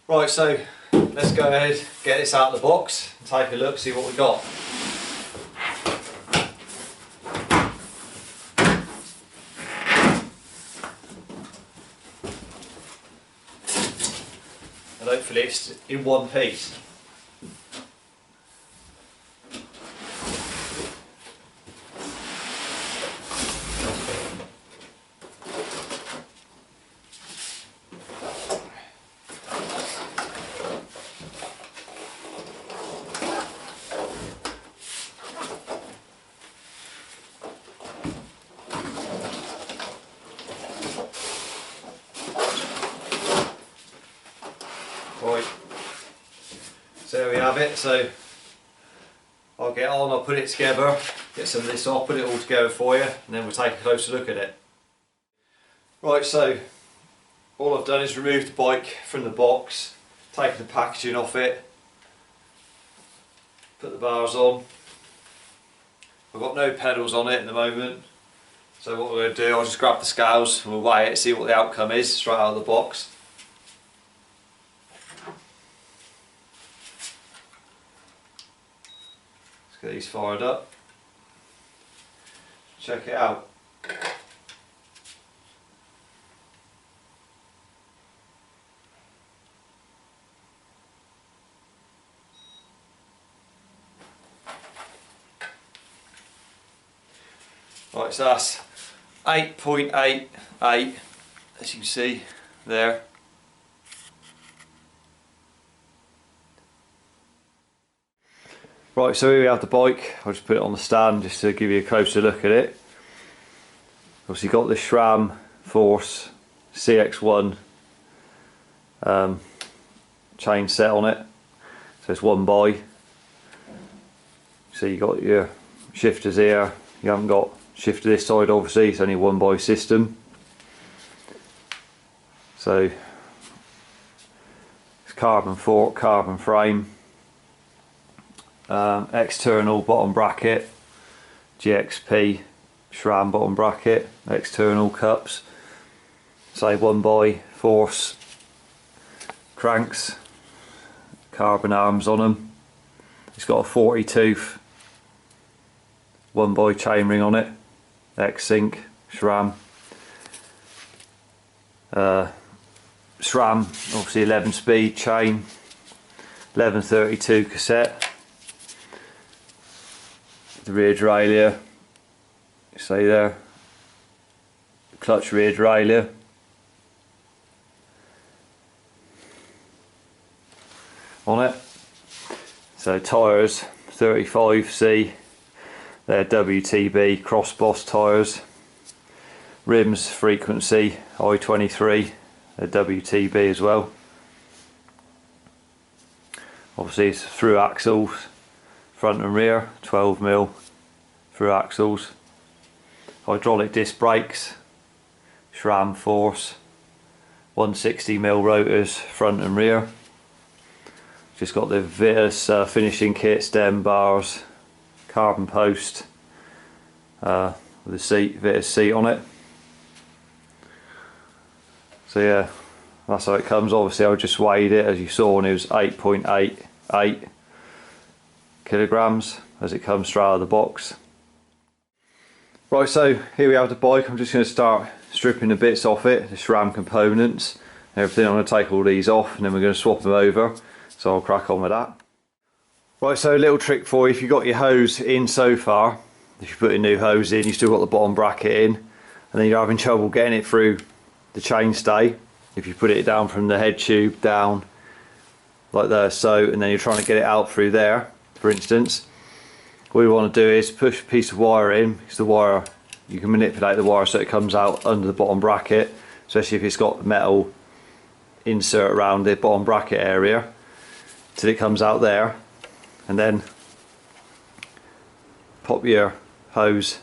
Right, so let's go ahead, get this out of the box and take a look, see what we got. And hopefully it's in one piece. Right, so there we have it. So I'll get on, I'll put it together, get some of this off, put it all together for you, and then we'll take a closer look at it. Right, so all I've done is remove the bike from the box, taken the packaging off it, put the bars on. I've got no pedals on it at the moment, so what we're going to do, I'll just grab the scales and we'll weigh it, see what the outcome is straight out of the box. Get these fired up, check it out. Right, so that's 8.88, as you can see there. Right, so here we have the bike. I'll just put it on the stand just to give you a closer look at it. Obviously got the SRAM Force CX1 chain set on it, so it's 1x. So you got your shifters here. You haven't got shifter this side, obviously it's only a 1x system. So it's carbon fork, carbon frame. External bottom bracket, GXP SRAM bottom bracket, external cups, say 1x Force cranks, carbon arms on them. It's got a 40 tooth 1x chainring on it, X-Sync SRAM. SRAM obviously 11 speed chain, 1132 cassette. The rear derailleur, you see there, clutch rear derailleur. On it. So tyres 35C, they're WTB Crossboss tyres. Rims frequency I23, they're WTB as well. Obviously it's through axles, front and rear, 12mm through axles. Hydraulic disc brakes, SRAM Force, 160mm rotors front and rear. Just got the Vitus finishing kit, stem bars, carbon post with the seat, Vitus seat on it. So yeah, that's how it comes. Obviously I just weighed it as you saw and it was 8.88 kilograms as it comes straight out of the box. Right, so here we have the bike. I'm just going to start stripping the bits off it, the SRAM components, everything. I'm going to take all these off and then we're going to swap them over, so I'll crack on with that. Right, so a little trick for you: if you've got your hose in so far, if you put a new hose in, you've still got the bottom bracket in, and then you're having trouble getting it through the chainstay, if you put it down from the head tube down like that, so, and then you're trying to get it out through there, for instance, what we want to do is push a piece of wire in, because the wire, you can manipulate the wire so it comes out under the bottom bracket, especially if it's got metal insert around the bottom bracket area, till it comes out there, and then pop your hose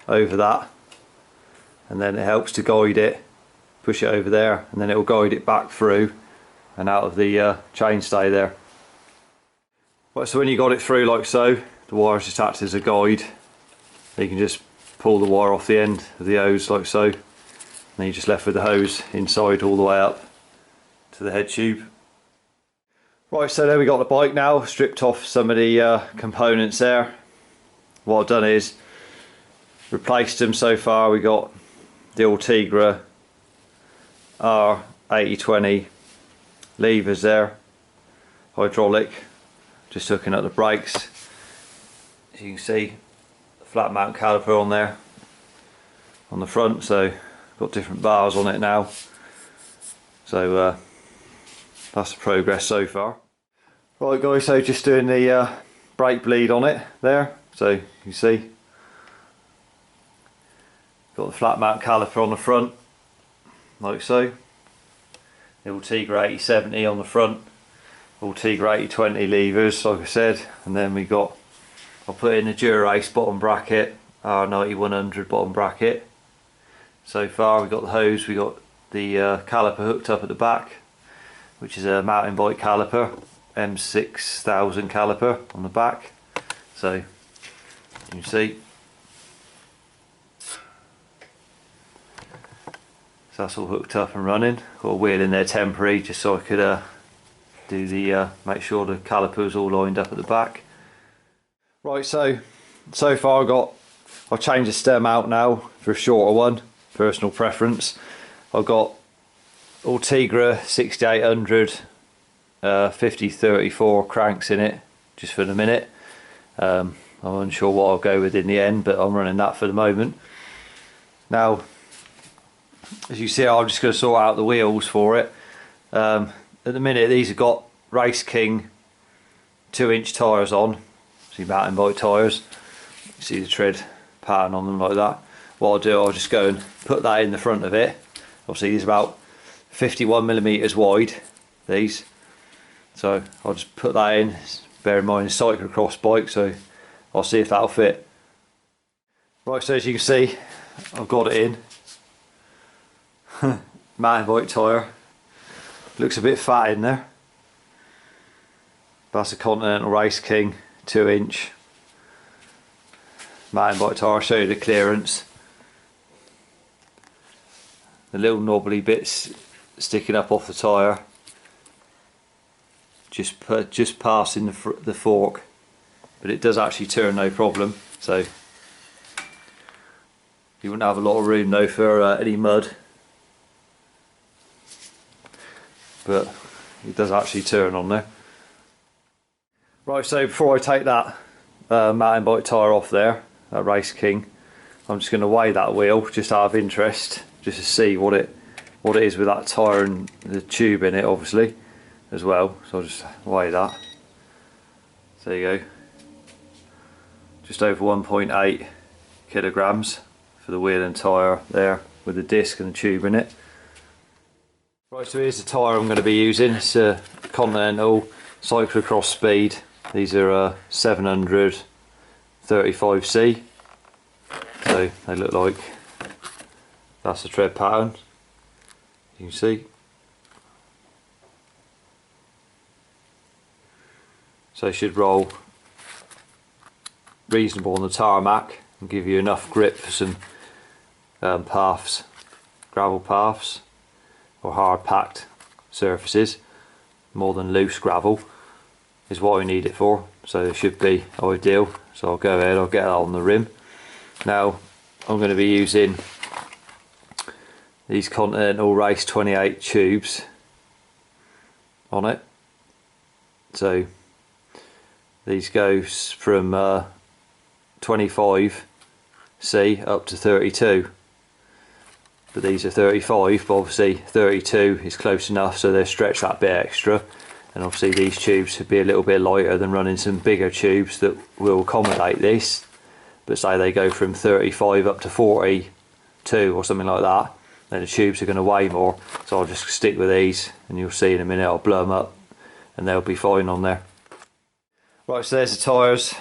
over that, and then it helps to guide it, push it over there, and then it will guide it back through and out of the chainstay there. Right, so when you got it through like so, the wire just acts as a guide. You can just pull the wire off the end of the hose like so, and then you're just left with the hose inside all the way up to the head tube. Right, so there we got the bike now, stripped off some of the components there. What I've done is replaced them so far. We got the Ultegra R8020 levers there, hydraulic, just hooking up the brakes. As you can see, flat mount caliper on there on the front, so got different bars on it now. So that's the progress so far. Right guys, so just doing the brake bleed on it there. So you can see, got the flat mount caliper on the front, like so. The Ultegra 8070 on the front, Ultegra 8020 levers, like I said, and then we got, I'll put in the Dura-Ace bottom bracket, R90-100 bottom bracket. So far we got the hose, we got the caliper hooked up at the back, which is a mountain bike caliper, M6000 caliper on the back. So you can see, so that's all hooked up and running. Got a wheel in there temporary just so I could do the make sure the caliper was all lined up at the back. Right, so far I've changed the stem out now for a shorter one, personal preference. I've got Ultegra 6800 5034 cranks in it just for the minute. I'm unsure what I'll go with in the end, but I'm running that for the moment. Now, as you see, I'm just going to sort out the wheels for it. At the minute, these have got Race King 2-inch tyres on, see, mountain bike tyres. You see the tread pattern on them like that. What I'll do, I'll just go and put that in the front of it. Obviously, these are about 51mm wide, these. So I'll just put that in. Bear in mind, it's a cyclocross bike, so I'll see if that'll fit. Right, so as you can see, I've got it in. Mountain bike tyre. Looks a bit fat in there. That's a Continental Race King 2-inch mountain bike tyre. I'll show you the clearance. The little knobbly bits sticking up off the tyre, just passing the fork, but it does actually turn no problem. So you wouldn't have a lot of room though for any mud, but it does actually turn on there. Right, so before I take that mountain bike tyre off there, that Race King, I'm just going to weigh that wheel just out of interest, just to see what it is with that tyre and the tube in it, obviously, as well. So I'll just weigh that. So there you go, just over 1.8 kilograms for the wheel and tyre there, with the disc and the tube in it. Right, so here's the tyre I'm going to be using. It's a Continental Cyclocross Speed. These are 700 35C. So they look like, that's the tread pattern, you can see. So it should roll reasonable on the tarmac and give you enough grip for some paths, gravel paths or hard packed surfaces. More than loose gravel is what we need it for, so it should be ideal. So I'll go ahead, I'll get that on the rim. Now I'm going to be using these Continental Race 28 tubes on it. So these go from 25C up to 32, but these are 35, but obviously 32 is close enough, so they'll stretch that bit extra. And obviously these tubes should be a little bit lighter than running some bigger tubes that will accommodate this, but say they go from 35 up to 42 or something like that, then the tubes are going to weigh more. So I'll just stick with these, and you'll see in a minute I'll blow them up and they'll be fine on there. Right, so there's the tyres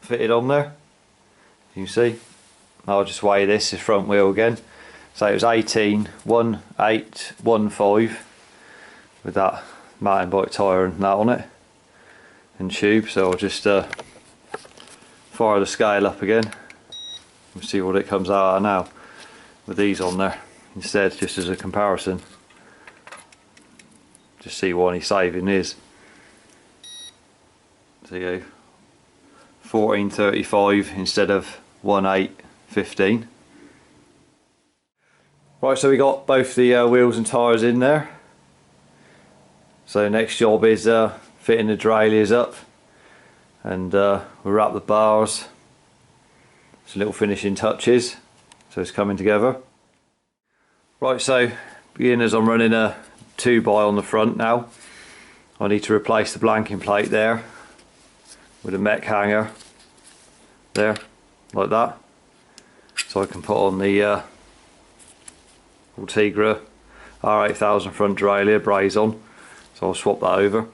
fitted on there, you can see. I'll just weigh this front wheel again. So it was 18,1815 with that mountain bike tyre and that on it, and tube. So I'll just fire the scale up again and see what it comes out at now with these on there instead, just as a comparison, just see what any saving is. So you go 1435 instead of 1815. Right, so we got both the wheels and tyres in there. So next job is fitting the derailleurs up, and we'll wrap the bars. Some little finishing touches, so it's coming together. Right, so beginners, I'm running a 2x on the front now. I need to replace the blanking plate there with a mech hanger there, like that, so I can put on the Ultegra R8000 front derailleur braze on. So I'll swap that over.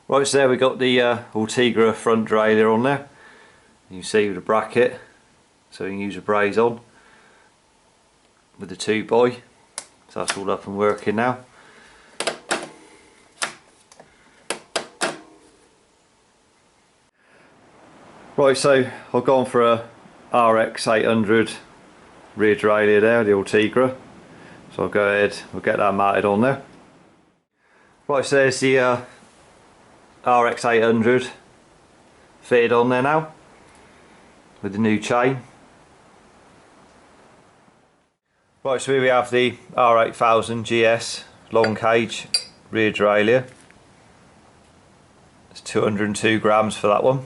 Right, so there we got the Ultegra front derailleur on there. You can see with the bracket, so you can use a braze on with the 2x. So that's all up and working now. Right, so I've gone for a RX800 rear derailleur there, the Ultegra. So I'll go ahead, we'll get that mounted on there. Right, so there's the RX800 fitted on there now with the new chain. Right, so here we have the R8000 GS long cage rear derailleur. It's 202 grams for that one.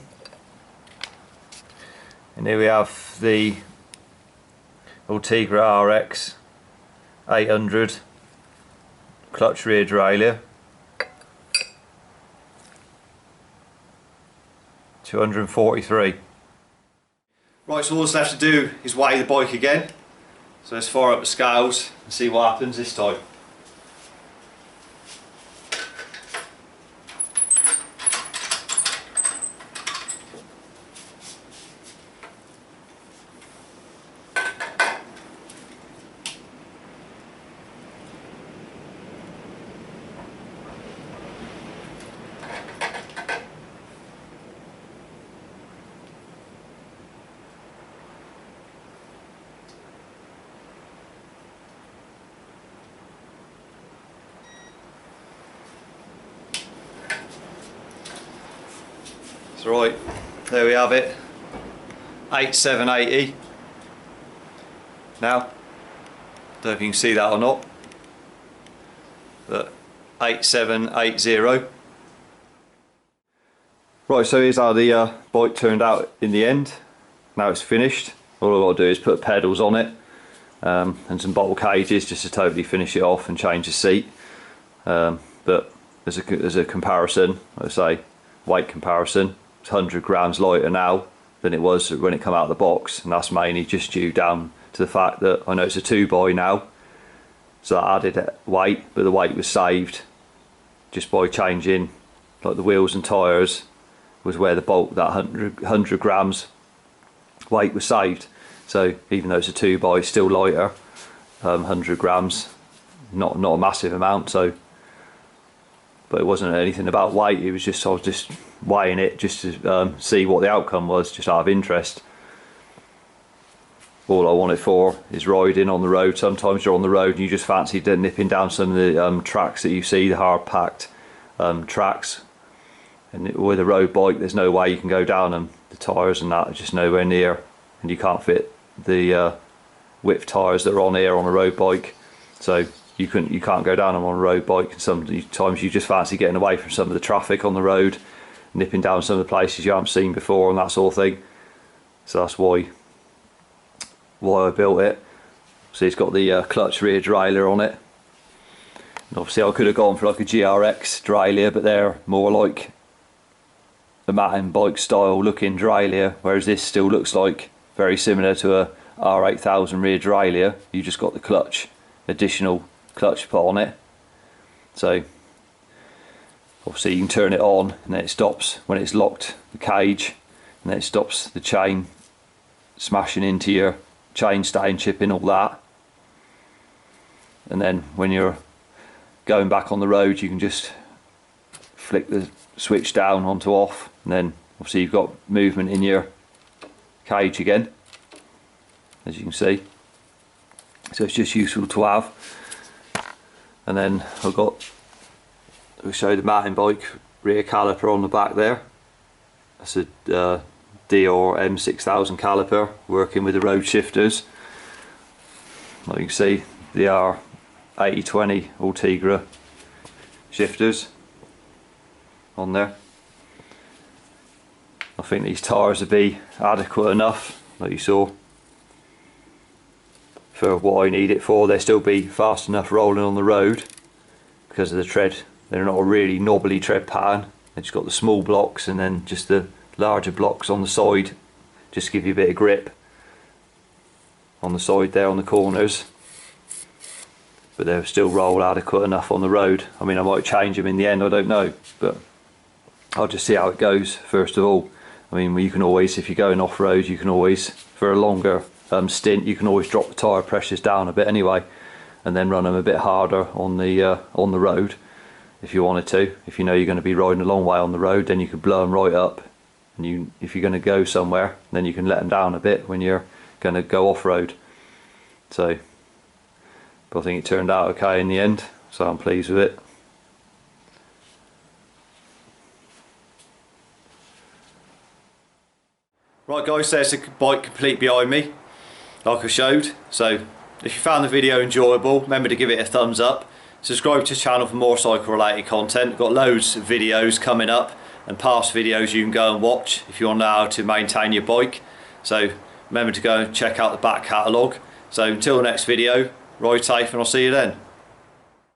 And here we have the Ultegra RX 800 clutch rear derailleur, 243. Right, so all that's left to do is weigh the bike again. So let's fire up the scales and see what happens this time. So right, there we have it, 8780. Now, don't know if you can see that or not, but 8780. Right, so here's how the bike turned out in the end. Now it's finished. All I've got to do is put pedals on it and some bottle cages just to totally finish it off and change the seat. But as a comparison, like I say, weight comparison, it's 100 grams lighter now than it was when it came out of the box, and that's mainly just due down to the fact that I know it's a 2x now, so that added weight, but the weight was saved just by changing like the wheels and tyres was where the bulk, that 100 grams weight was saved. So even though it's a 2x, it's still lighter, 100 grams, not a massive amount. So, but it wasn't anything about weight, it was just, I was just weighing it just to see what the outcome was, just out of interest. All I want it for is riding on the road. Sometimes you're on the road and you just fancy nipping down some of the tracks that you see, the hard packed tracks, and with a road bike there's no way you can go down them. The tyres and that are just nowhere near, and you can't fit the width tyres that are on here on a road bike, so you can't go down them on a road bike. And sometimes you just fancy getting away from some of the traffic on the road, nipping down some of the places you haven't seen before and that sort of thing. So that's why I built it. So it's got the clutch rear derailleur on it, and obviously I could have gone for like a GRX derailleur, but they're more like the mountain bike style looking derailleur, whereas this still looks like very similar to a R8000 rear derailleur. You just got the clutch, additional clutch put on it. So obviously you can turn it on and then it stops when it's locked the cage, and then it stops the chain smashing into your chain stay and chipping, all that. And then when you're going back on the road you can just flick the switch down onto off, and then obviously you've got movement in your cage again, as you can see. So it's just useful to have. And then I'll show the mountain bike rear caliper on the back there. That's a Dior M6000 caliper working with the road shifters. Like you can see, they are 80/20 Ultegra shifters on there. I think these tyres would be adequate enough, like you saw, for what I need it for. They'll still be fast enough rolling on the road because of the tread. They're not a really knobbly tread pattern. They've just got the small blocks and then just the larger blocks on the side, just to give you a bit of grip on the side there on the corners. But they'll still roll adequate enough on the road. I mean, I might change them in the end, I don't know, but I'll just see how it goes first of all. I mean, you can always, if you're going off-road, you can always, for a longer stint, you can always drop the tyre pressures down a bit anyway, and then run them a bit harder on the road if you wanted to. If you know you're going to be riding a long way on the road, then you could blow them right up, and if you're going to go somewhere, then you can let them down a bit when you're going to go off-road. So, but I think it turned out okay in the end, so I'm pleased with it. Right guys, there's the bike complete behind me, like I showed. So if you found the video enjoyable, remember to give it a thumbs up. Subscribe to the channel for more cycle related content. We've got loads of videos coming up and past videos you can go and watch if you want to know how to maintain your bike. So remember to go and check out the back catalogue. So until the next video, ride safe and I'll see you then.